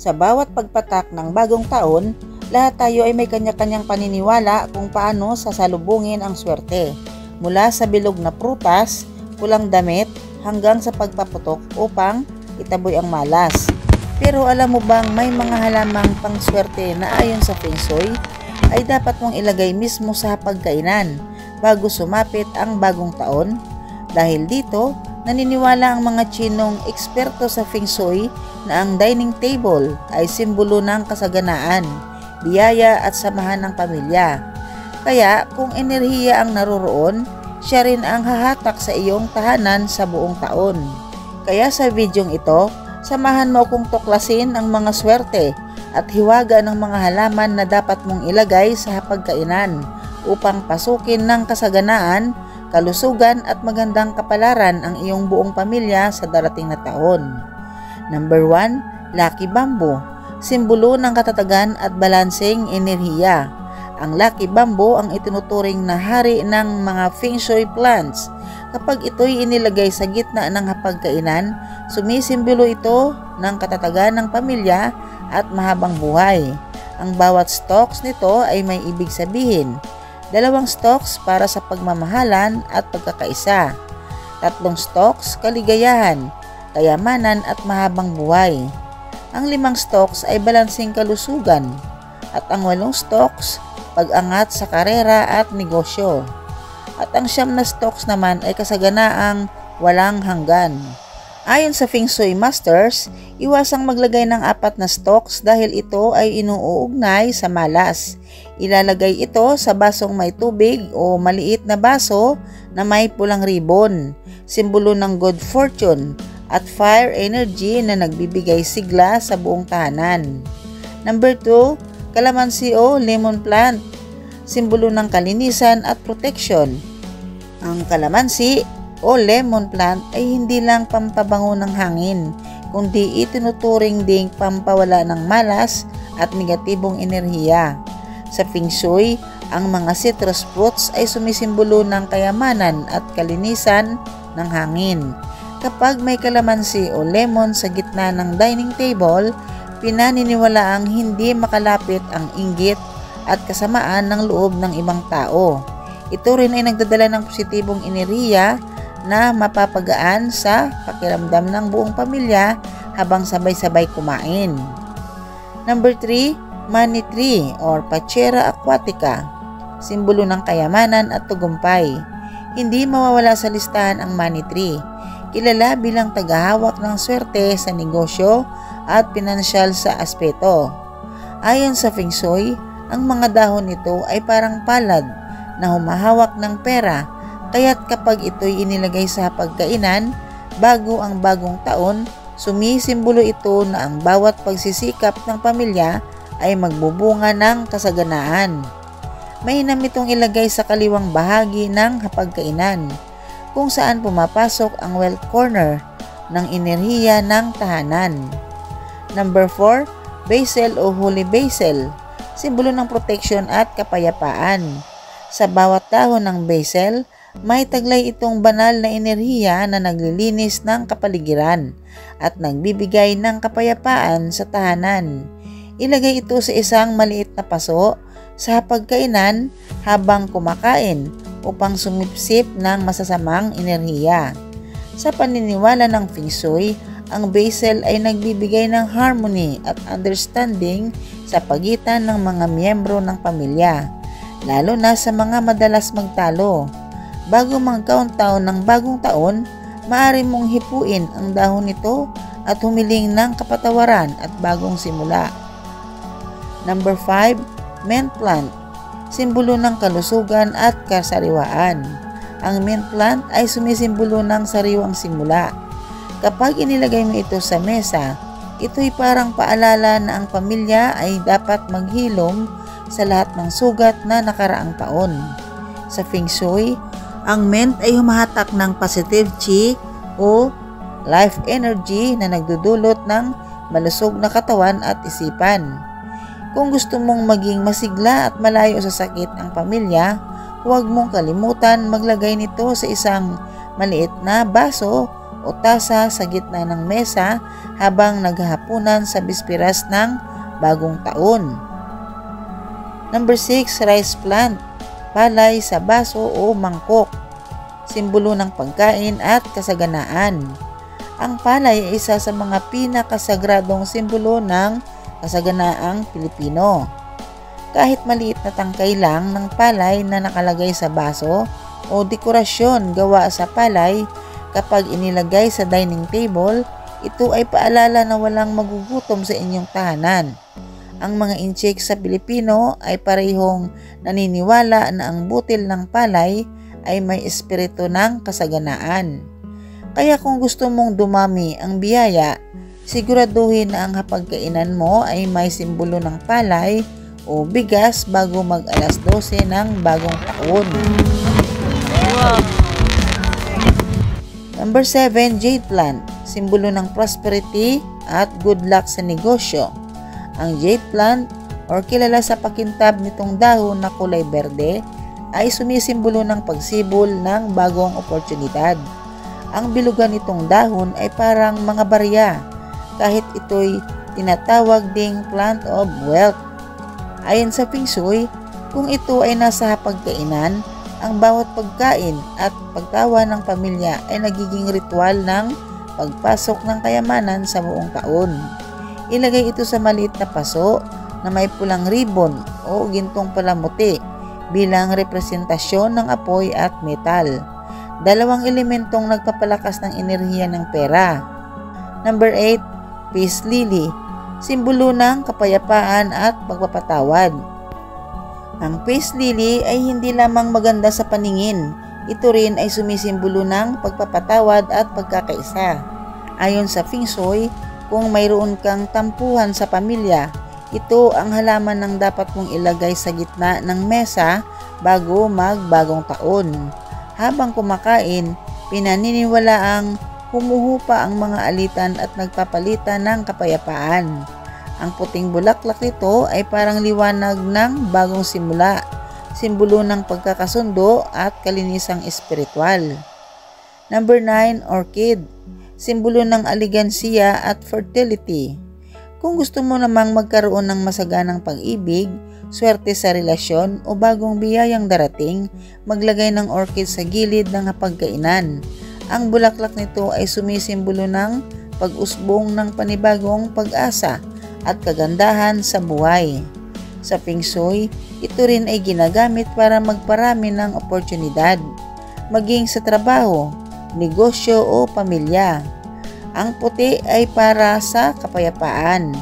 Sa bawat pagpatak ng bagong taon, lahat tayo ay may kanya-kanyang paniniwala kung paano sasalubungin ang swerte. Mula sa bilog na prutas, pulang damit, hanggang sa pagpaputok upang itaboy ang malas. Pero alam mo bang may mga halamang pangswerte na ayon sa Feng Shui ay dapat mong ilagay mismo sa hapagkainan bago sumapit ang bagong taon? Dahil dito, naniniwala ang mga Chinong eksperto sa Feng Shui na ang dining table ay simbolo ng kasaganaan, biyaya at samahan ng pamilya. Kaya kung enerhiya ang naroroon, siya rin ang hahatak sa iyong tahanan sa buong taon. Kaya sa videong ito, samahan mo akong tuklasin ang mga swerte at hiwaga ng mga halaman na dapat mong ilagay sa hapagkainan upang pasukin ng kasaganaan, kalusugan at magandang kapalaran ang iyong buong pamilya sa darating na taon. Number 1, Lucky Bamboo. Simbolo ng katatagan at balanseng enerhiya. Ang Lucky Bamboo ang itinuturing na hari ng mga Feng Shui plants. Kapag ito'y inilagay sa gitna ng hapagkainan, sumisimbolo ito ng katatagan ng pamilya at mahabang buhay. Ang bawat stalks nito ay may ibig sabihin. 2 stalks para sa pagmamahalan at pagkakaisa. 3 stalks, kaligayahan, kayamanan at mahabang buhay. Ang 5 stalks ay balanseng kalusugan. At ang 8 stalks, pag-angat sa karera at negosyo. At ang 9 na stalks naman ay kasaganaang walang hanggan. Ayon sa Feng Shui Masters, iwasang maglagay ng 4 na stalks dahil ito ay inuugnay sa malas. Ilalagay ito sa basong may tubig o maliit na baso na may pulang ribbon, simbolo ng good fortune at fire energy na nagbibigay sigla sa buong tahanan. Number 2, Kalamansi o lemon plant, simbolo ng kalinisan at protection. Ang kalamansi o lemon plant ay hindi lang pampabango ng hangin, kundi itinuturing ding pampawala ng malas at negatibong enerhiya. Sa Feng Shui, ang mga citrus fruits ay sumisimbolo ng kayamanan at kalinisan ng hangin. Kapag may kalamansi o lemon sa gitna ng dining table, pinaniniwalaang hindi makalapit ang inggit at kasamaan ng loob ng ibang tao. Ito rin ay nagdadala ng positibong enerhiya na mapapagaan sa pakiramdam ng buong pamilya habang sabay-sabay kumain. Number 3, Money Tree or Pachera Aquatica, simbolo ng kayamanan at tagumpay. Hindi mawawala sa listahan ang Money Tree, kilala bilang tagahawak ng swerte sa negosyo at pinansyal sa aspeto. Ayon sa Feng Shui, ang mga dahon nito ay parang palad na humahawak ng pera, kaya't kapag ito'y inilagay sa pagkainan bago ang bagong taon, sumisimbolo ito na ang bawat pagsisikap ng pamilya ay magbubunga ng kasaganaan. Mainam itong ilagay sa kaliwang bahagi ng hapagkainan, kung saan pumapasok ang wealth corner ng enerhiya ng tahanan. Number 4, Basil o Holy Basil, simbolo ng protection at kapayapaan. Sa bawat dahon ng basil, may taglay itong banal na enerhiya na naglilinis ng kapaligiran at nagbibigay ng kapayapaan sa tahanan. Ilagay ito sa isang maliit na paso sa hapagkainan habang kumakain upang sumipsip ng masasamang enerhiya. Sa paniniwala ng Feng Shui, ang basil ay nagbibigay ng harmony at understanding sa pagitan ng mga miyembro ng pamilya, lalo na sa mga madalas magtalo. Bago mag-countdown ng bagong taon, maaari mong hipuin ang dahon nito at humiling ng kapatawaran at bagong simula. Number 5, Mint Plant, simbolo ng kalusugan at kasariwaan. Ang mint plant ay sumisimbolo ng sariwang simula. Kapag inilagay mo ito sa mesa, ito'y parang paalala na ang pamilya ay dapat maghilom sa lahat ng sugat na nakaraang taon. Sa Feng Shui, ang mint ay humahatak ng positive chi o life energy na nagdudulot ng malusog na katawan at isipan. Kung gusto mong maging masigla at malayo sa sakit ang pamilya, huwag mong kalimutan maglagay nito sa isang maliit na baso o tasa sa gitna ng mesa habang naghahapunan sa bisperas ng bagong taon. Number 6, rice plant. Palay sa baso o mangkok. Simbolo ng pagkain at kasaganaan. Ang palay ay isa sa mga pinakasagradong simbolo ng kasaganaang Pilipino. Kahit maliit na tangkay lang ng palay na nakalagay sa baso o dekorasyon gawa sa palay, kapag inilagay sa dining table, ito ay paalala na walang magugutom sa inyong tahanan. Ang mga inchik sa Pilipino ay parehong naniniwala na ang butil ng palay ay may espiritu ng kasaganaan. Kaya kung gusto mong dumami ang biyaya, siguraduhin na ang hapagkainan mo ay may simbolo ng palay o bigas bago mag alas 12 ng bagong taon. Number 7, jade plant. Simbolo ng prosperity at good luck sa negosyo. Ang jade plant, or kilala sa pakintab nitong dahon na kulay berde, ay sumisimbolo ng pagsibol ng bagong oportunidad. Ang bilugan nitong dahon ay parang mga barya, kahit ito'y tinatawag ding plant of wealth. Ayon sa Feng Shui, kung ito ay nasa hapagkainan, ang bawat pagkain at pagtawa ng pamilya ay nagiging ritual ng pagpasok ng kayamanan sa buong taon. Ilagay ito sa maliit na paso na may pulang ribbon o gintong palamuti bilang representasyon ng apoy at metal. Dalawang elementong nagpapalakas ng enerhiya ng pera. Number 8, peace lily. Simbolo ng kapayapaan at pagpapatawad. Ang peace lily ay hindi lamang maganda sa paningin. Ito rin ay sumisimbolo ng pagpapatawad at pagkakaisa. Ayon sa Feng Shui, kung mayroon kang tampuhan sa pamilya, ito ang halaman ng dapat mong ilagay sa gitna ng mesa bago magbagong taon. Habang kumakain, pinaniniwalaang humuhupa ang mga alitan at nagpapalitan ng kapayapaan. Ang puting bulaklak nito ay parang liwanag ng bagong simula, simbolo ng pagkakasundo at kalinisang espiritual. Number 9, orchid. Simbolo ng aligansiya at fertility. Kung gusto mo namang magkaroon ng masaganang pag-ibig, swerte sa relasyon o bagong biyayang darating, maglagay ng orchid sa gilid ng hapagkainan. Ang bulaklak nito ay sumisimbolo ng pag-usbong ng panibagong pag-asa at kagandahan sa buhay. Sa Feng Shui, ito rin ay ginagamit para magparami ng oportunidad, maging sa trabaho, negosyo o pamilya. Ang puti ay para sa kapayapaan,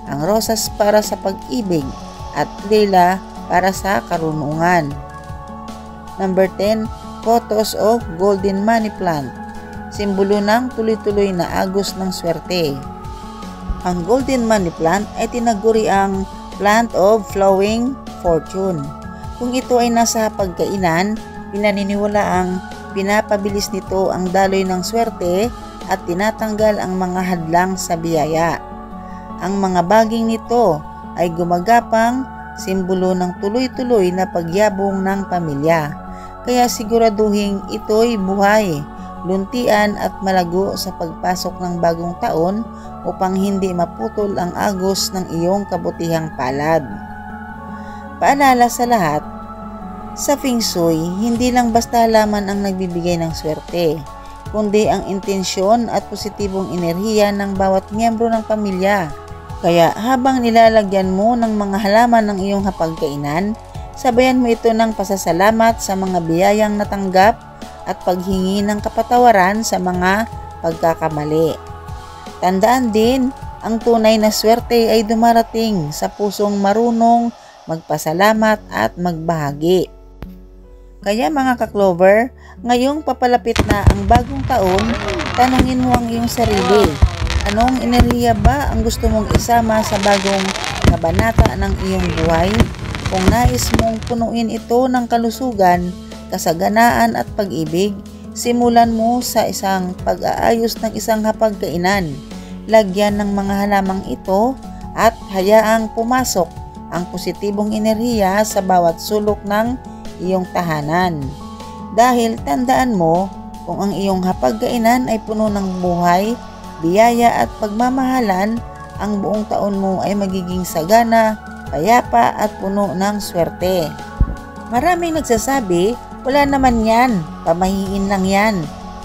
ang rosas para sa pag-ibig, at lila para sa karunungan. Number 10, photos of golden money plant. Simbolo ng tuloy-tuloy na agos ng swerte. Ang golden money plant ay tinaguri ang plant of flowing fortune. Kung ito ay nasa pagkainan, pinaniniwalaang pinapabilis nito ang daloy ng swerte at tinatanggal ang mga hadlang sa biyaya. Ang mga baging nito ay gumagapang simbolo ng tuloy-tuloy na pagyabong ng pamilya. Kaya siguraduhin ito'y buhay, luntian at malago sa pagpasok ng bagong taon upang hindi maputol ang agos ng iyong kabutihang palad. Paalala sa lahat, sa Feng Shui, hindi lang basta halaman ang nagbibigay ng swerte, kundi ang intensyon at positibong enerhiya ng bawat miyembro ng pamilya. Kaya habang nilalagyan mo ng mga halaman ng iyong hapagkainan, sabayan mo ito ng pasasalamat sa mga biyayang natanggap at paghingi ng kapatawaran sa mga pagkakamali. Tandaan din, ang tunay na swerte ay dumarating sa pusong marunong magpasalamat at magbahagi. Kaya mga ka-Clover, ngayong papalapit na ang bagong taon, tanungin mo ang iyong sarili. Anong enerhiya ba ang gusto mong isama sa bagong kabanata ng iyong buhay? Kung nais mong punuin ito ng kalusugan, kasaganaan at pag-ibig, simulan mo sa isang pag-aayos ng isang hapagkainan. Lagyan ng mga halamang ito at hayaang pumasok ang positibong enerhiya sa bawat sulok ng iyong tahanan. Dahil tandaan mo, Kung ang iyong hapagkainan ay puno ng buhay, biyaya at pagmamahalan, ang buong taon mo ay magiging sagana, payapa at puno ng swerte. Maraming nagsasabi, wala naman yan, pamahiin lang yan.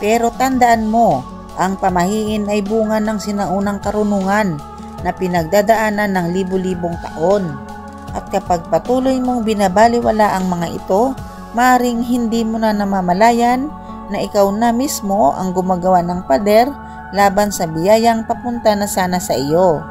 Pero tandaan mo, ang pamahiin ay bunga ng sinaunang karunungan na pinagdadaanan ng libu-libong taon. At kapag patuloy mong binabaliwala ang mga ito, maring hindi mo na namamalayan na ikaw na mismo ang gumagawa ng pader laban sa biyayang papunta na sana sa iyo.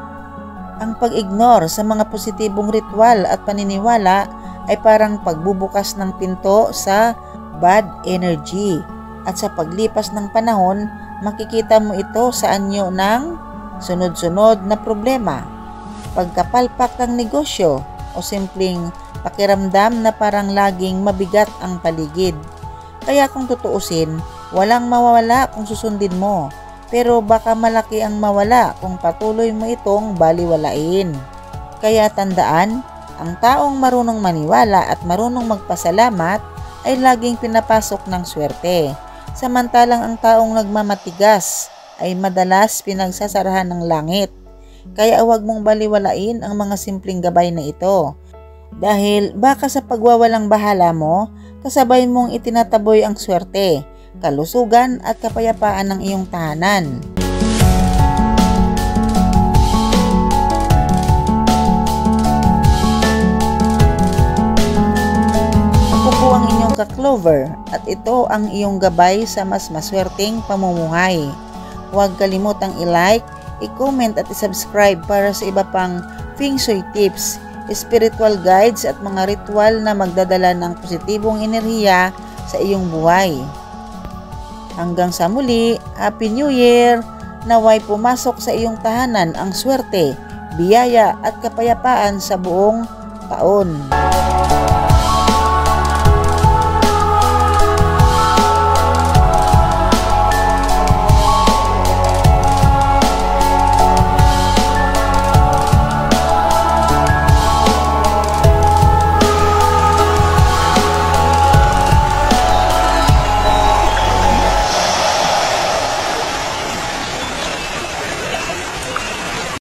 Ang pag-ignore sa mga positibong ritual at paniniwala ay parang pagbubukas ng pinto sa bad energy. At sa paglipas ng panahon, makikita mo ito sa anyo ng sunod-sunod na problema, pagkapalpak ng negosyo o simpleng pakiramdam na parang laging mabigat ang paligid. Kaya kung tutuusin, walang mawawala kung susundin mo, pero baka malaki ang mawala kung patuloy mo itong baliwalain. Kaya tandaan, ang taong marunong maniwala at marunong magpasalamat ay laging pinapasok ng swerte. Samantalang ang taong nagmamatigas ay madalas pinagsasarahan ng langit. Kaya huwag mong baliwalain ang mga simpleng gabay na ito. Dahil baka sa pagwawalang bahala mo, kasabay mong itinataboy ang swerte, kalusugan at kapayapaan ng iyong tahanan. Ang inyong ka-Clover at ito ang iyong gabay sa mas maswerteng pamumuhay. Huwag kalimutang i-like, i-comment at i-subscribe para sa iba pang Feng Shui tips, spiritual guides at mga ritual na magdadala ng positibong enerhiya sa iyong buhay. Hanggang sa muli, Happy New Year! Naway pumasok sa iyong tahanan ang swerte, biyaya at kapayapaan sa buong taon.